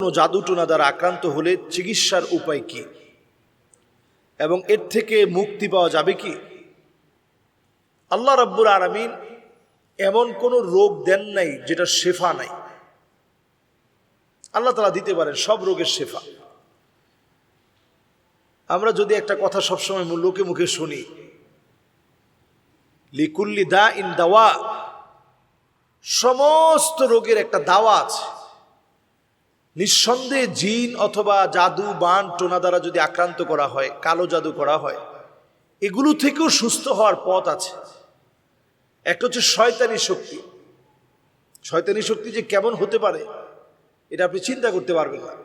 কোনো জাদু টোনা দ্বারা আক্রান্ত হলে চিকিৎসার উপায় কি এবং এর থেকে মুক্তি পাওয়া যাবে কি? আল্লাহ রাব্বুল আলামিন এমন কোনো রোগ দেন নাই যেটা শেফা নাই। আল্লাহ তাআলা দিতে পারেন সব রোগের শেফা। আমরা যদি একটা কথা সবসময় লোকে মুখে শুনি, লিকুল্লি দাইন দাওয়া, সমস্ত রোগের একটা দাওয়া আছে। নিঃসন্দেহে জিন অথবা জাদু বান টোনা দ্বারা যদি আক্রান্ত করা হয়, কালো জাদু করা হয়, এগুলো থেকেও সুস্থ হওয়ার পথ আছে। একটা হচ্ছে শয়তানি শক্তি। শয়তানি শক্তি যে কেমন হতে পারে এটা আপনি চিন্তা করতে পারবেন না।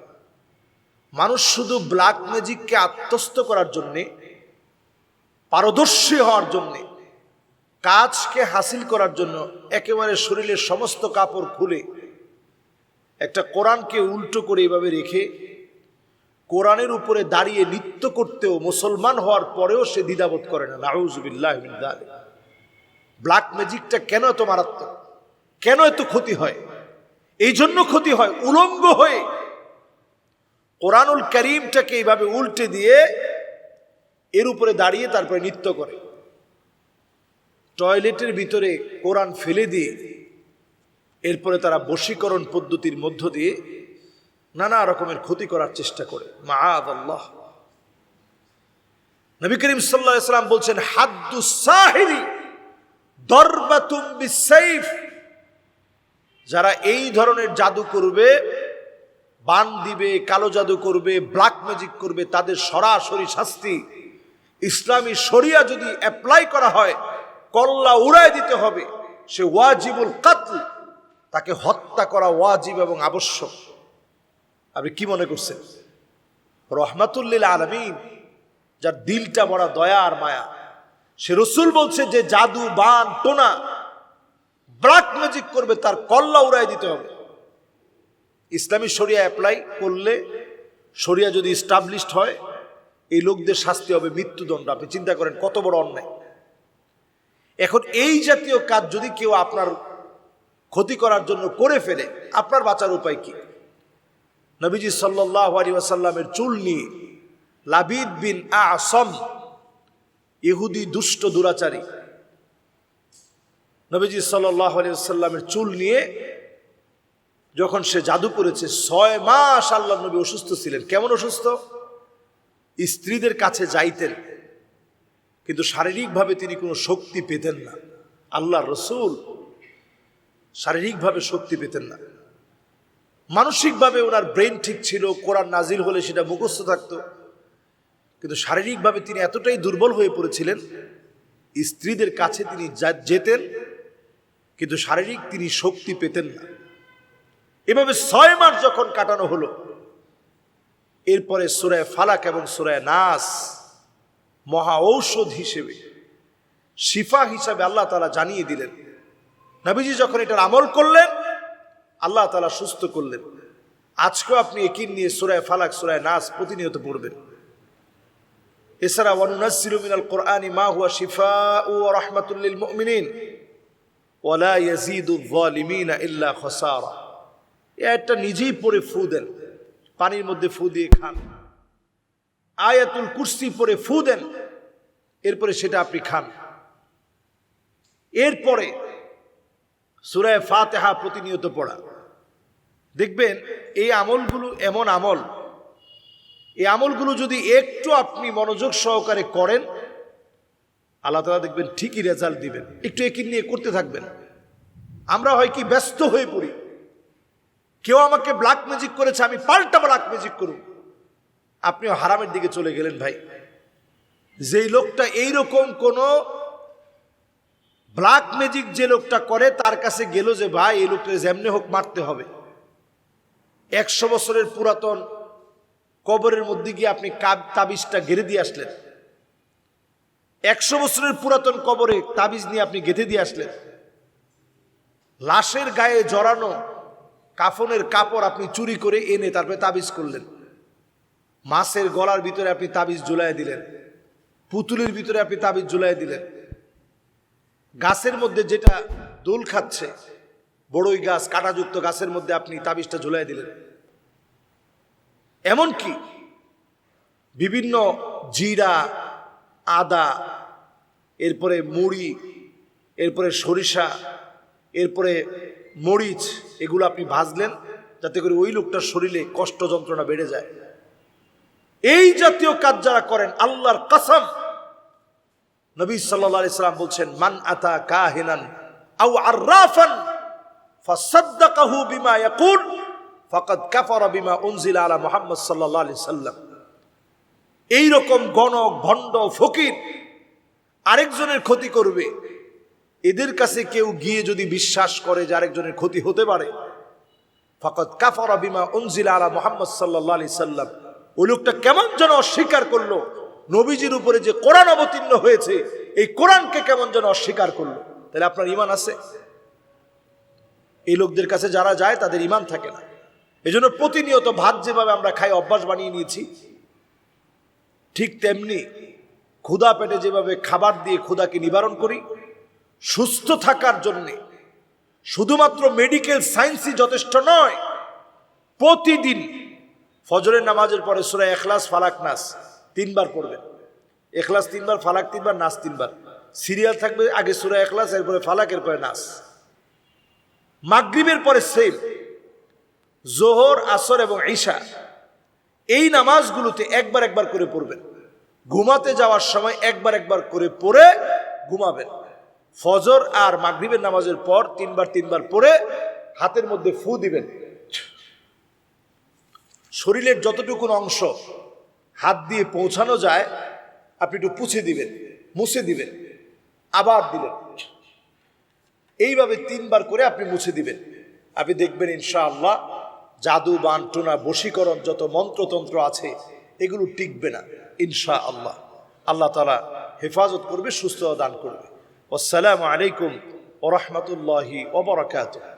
মানুষ শুধু ব্ল্যাক ম্যাজিককে আত্মস্থ করার জন্যে, পারদর্শী হওয়ার জন্যে, কাজকে হাসিল করার জন্য একেবারে শরীরের সমস্ত কাপড় খুলে একটা কোরআনকে উল্টো করে এভাবে রেখে কোরআনের উপরে দাঁড়িয়ে নৃত্য করতেও, মুসলমান হওয়ার পরেও সে দ্বিধাবোধ করে না। নাউযুবিল্লাহি মিন যালিক। ব্ল্যাক ম্যাজিকটা কেন এত মারাত্মক, কেন এত ক্ষতি হয়? এই জন্য ক্ষতি হয় উলঙ্গ হয়ে কোরআনুল কারীমটাকে এইভাবে উল্টে দিয়ে এর উপরে দাঁড়িয়ে তারপরে নৃত্য করে। টয়লেটের ভিতরে কোরআন ফেলে দিয়ে এরপরে তারা বশীকরণ পদ্ধতির মধ্য দিয়ে নানা রকমের ক্ষতি করার চেষ্টা করে। মাআযাল্লাহ। নবী করিম সাল্লাল্লাহু আলাইহি ওয়াসাল্লাম বলছেন, হাদ্দুস সাহিরি দরবাতুম বিসাইফ। যারা এই ধরনের জাদু করবে, বান দিবে, কালো জাদু করবে, ব্ল্যাক ম্যাজিক করবে, তাদের সরাসরি শাস্তি ইসলামী শরিয়া যদি অ্যাপ্লাই করা হয়, কল্লা উড়ায় দিতে হবে। সে ওয়াজিবুল কাতল, তাকে হত্যা করা ওয়াজিব এবং আবশ্যক। আপনি কি মনে করছেন? রহমাতুল লিল আলামিন, যার দিলটা বড় দয়া আর মায়া, সে রাসূল বলছে যে জাদু বান টোনা ব্ল্যাক ম্যাজিক করবে তার কল্লা উড়ায় দিতে হবে। ইসলামী শরিয়া অ্যাপ্লাই করলে, শরিয়া যদি এস্টাবলিশড হয়, এই লোকদের শাস্তি হবে মৃত্যুদণ্ড। আপনি চিন্তা করেন কত বড় অন্যায়। এখন এই জাতীয় কাজ যদি কেউ আপনার ক্ষতি করার জন্য করে ফেলে, আপনার বাঁচার উপায় কি? নবীজি সাল্লাল্লাহু আলাইহি ওয়াসাল্লামের চুল নিয়ে লাবিদ বিন আ'সাম, ইহুদি দুষ্ট দুরাচারী, নবীজি সাল্লাল্লাহু আলাইহি ওয়াসাল্লামের চুল নিয়ে যখন সে জাদু করেছে, 6 মাস আল্লাহর নবী অসুস্থ ছিলেন। কেমন অসুস্থ? স্ত্রীদের কাছে যাইতেন কিন্তু শারীরিকভাবে তিনি কোনো শক্তি পেতেন না। আল্লাহর রাসূল শারীরিকভাবে শক্তি পেতেন না। মানসিকভাবে ওনার ব্রেন ঠিক ছিল, কোরআন নাজিল হলে সেটা মুখস্থ থাকতো, কিন্তু শারীরিকভাবে তিনি এতটাই দুর্বল হয়ে পড়েছিলেন, স্ত্রীদের কাছে তিনি যেতেন কিন্তু শারীরিক তিনি শক্তি পেতেন না। এভাবে 6 মাস যখন কাটানো হলো, এরপরে সূরা ফালাক এবং সূরা নাস মহা ঔষধ হিসেবে, শিফা হিসাবে আল্লাহ তাআলা জানিয়ে দিলেন। নবীজি যখন এটার আমল করলেন, আল্লাহ তাআলা সুস্থ করলেন। আজকেও আপনি একিন নিয়ে সূরা ফালাক, সূরা নাস প্রতিনিয়ত পড়বেন। এছাড়া ওয়ানুনাজ্জিলু মিনাল কোরআনি মা হুয়া শিফাউ ওয়া রাহমাতুল লিল মুমিনিন ওয়া লা ইয়াজিদুয যালিমিনা ইল্লা খাসারা। এটা নিজেই পড়ে ফু দেন, পানির মধ্যে ফু দিয়ে খান। আয়াতুল কুরসি পড়ে ফু দেন, এরপরে সেটা আপনি খান। এরপরে সূরা ফাতিহা প্রতিনিয়ত পড়া। দেখবেন এই আমলগুলো এমন আমল, এই আমলগুলো যদি একটু আপনি মনোযোগ সহকারে করেন, আল্লাহ তাআলা দেখবেন ঠিকই রেজাল্ট দিবেন। একটু একিন নিয়ে করতে থাকবেন। আমরা হয় কি ব্যস্ত হয়ে পড়ি, কেউ আমাকে ব্ল্যাক ম্যাজিক করেছে, আমি পাল্টা ব্ল্যাক ম্যাজিক করব। আপনিও হারামের দিকে চলে গেলেন ভাই। যেই লোকটা এইরকম কোন ব্ল্যাক ম্যাজিক যে লোকটা করে, তার কাছে গেল যে ভাই এই লোকটা যেমনি হোক মারতে হবে, 100 বছরের পুরাতন কবরের মধ্যে গিয়ে আপনি তাবিজটা গেঁথে দিয়ে আসলেন। 100 বছরের পুরাতন কবরে তাবিজ নিয়ে আপনি গেঁথে দিয়ে আসলেন। লাশের গায়ে জড়ানো কাফনের কাপড় আপনি চুরি করে এনে তারপরে তাবিজ করলেন। মাছের গলার ভিতরে আপনি তাবিজ ঝুলাইয়া দিলেন, পুতুলের ভিতরে আপনি তাবিজ ঝুলাইয়া দিলেন, গাছের মধ্যে যেটা দোল খাচ্ছে, বড়ই গাছ, কাঁটাযুক্ত গাছের মধ্যে আপনি তাবিজটা ঝুলাইয়া দিলেন। এমনকি বিভিন্ন জিরা, আদা, এরপরে মুড়ি, এরপরে সরিষা, এরপরে মরিচ, এগুলো আপনি ভাজলেন যাতে করে ওই লোকটার শরীরে কষ্ট যন্ত্রণা বেড়ে যায়। এই জাতীয় কাজ যারা করেন, আল্লাহর কসম, নবী সাল্লাল্লাহু আলাইহি সাল্লাম বলছেন, মান আতা কাহিনান আও আররাফান ফাসাদদাকাহু বিমা ইয়াকুল ফাকাদ কাফারা বিমা উনজিলা আলা মুহাম্মদ সাল্লাল্লাহু আলাইহি সাল্লাম। এই রকম গণক, ভণ্ড, ফকির আরেকজনের ক্ষতি করবে, এদের কাছে কেউ গিয়ে যদি বিশ্বাস করে যে আরেকজনের ক্ষতি হতে পারে, ফাকাদ কাফারা বিমা উনজিলা আলা মুহাম্মদ সাল্লাল্লাহু আলাইহি সাল্লাম, ওই লোকটা কেমন যেন অস্বীকার করলো নবীজির উপরে যে কোরআন অবতীর্ণ হয়েছে, এই কোরআনকে কেমন যেন অস্বীকার করলো। তাহলে আপনার ঈমান আছে? এই লোকদের কাছে যারা যায় তাদের ঈমান থাকে না। এজন্য প্রতিনিয়ত ভাত যেভাবে আমরা খাই অভ্যাস বানিয়ে নিয়েছি, ঠিক তেমনি ক্ষুধা পেটে যেভাবে খাবার দিয়ে ক্ষুধাকে নিবারণ করি, সুস্থ থাকার জন্যে শুধুমাত্র মেডিকেল সায়েন্সই যথেষ্ট নয়। প্রতিদিন ফজরের নামাজের পরে সূরা ইখলাস, ফালাক, নাস 3 বার পড়বেন। ইখলাস 3 বার, ফালাক 3 বার, নাস 3 বার। সিরিয়াল থাকবে, আগে সূরা ইখলাস, এরপরে ফালাক, এরপরে নাস। মাগরিবের পরে সেম, জোহর, আসর এবং ঈশা, এই নামাজগুলোতে একবার একবার করে পড়বেন। ঘুমাতে যাওয়ার সময় একবার করে পড়ে ঘুমাবেন। ফজর আর মাগরিবের নামাজের পর 3 বার পড়ে হাতের মধ্যে ফু দিবেন। শরীরের যতটুকু অংশ হাত দিয়ে পৌঁছানো যায় আপনি একটু পুছে দিবেন, মুছে দিবেন, আবার দিবেন। এইভাবে 3 বার করে আপনি মুছে দিবেন। আপনি দেখবেন ইনশাআল্লাহ জাদু, বানটুনা, বশীকরণ, যত মন্ত্রতন্ত্র আছে এগুলো টিকবে না ইনশাআল্লাহ। আল্লাহ তাআলা হেফাজত করবে, সুস্থতা দান করবে। আসসালামু আলাইকুম ওয়া রাহমাতুল্লাহি ওয়া বারাকাতুহু।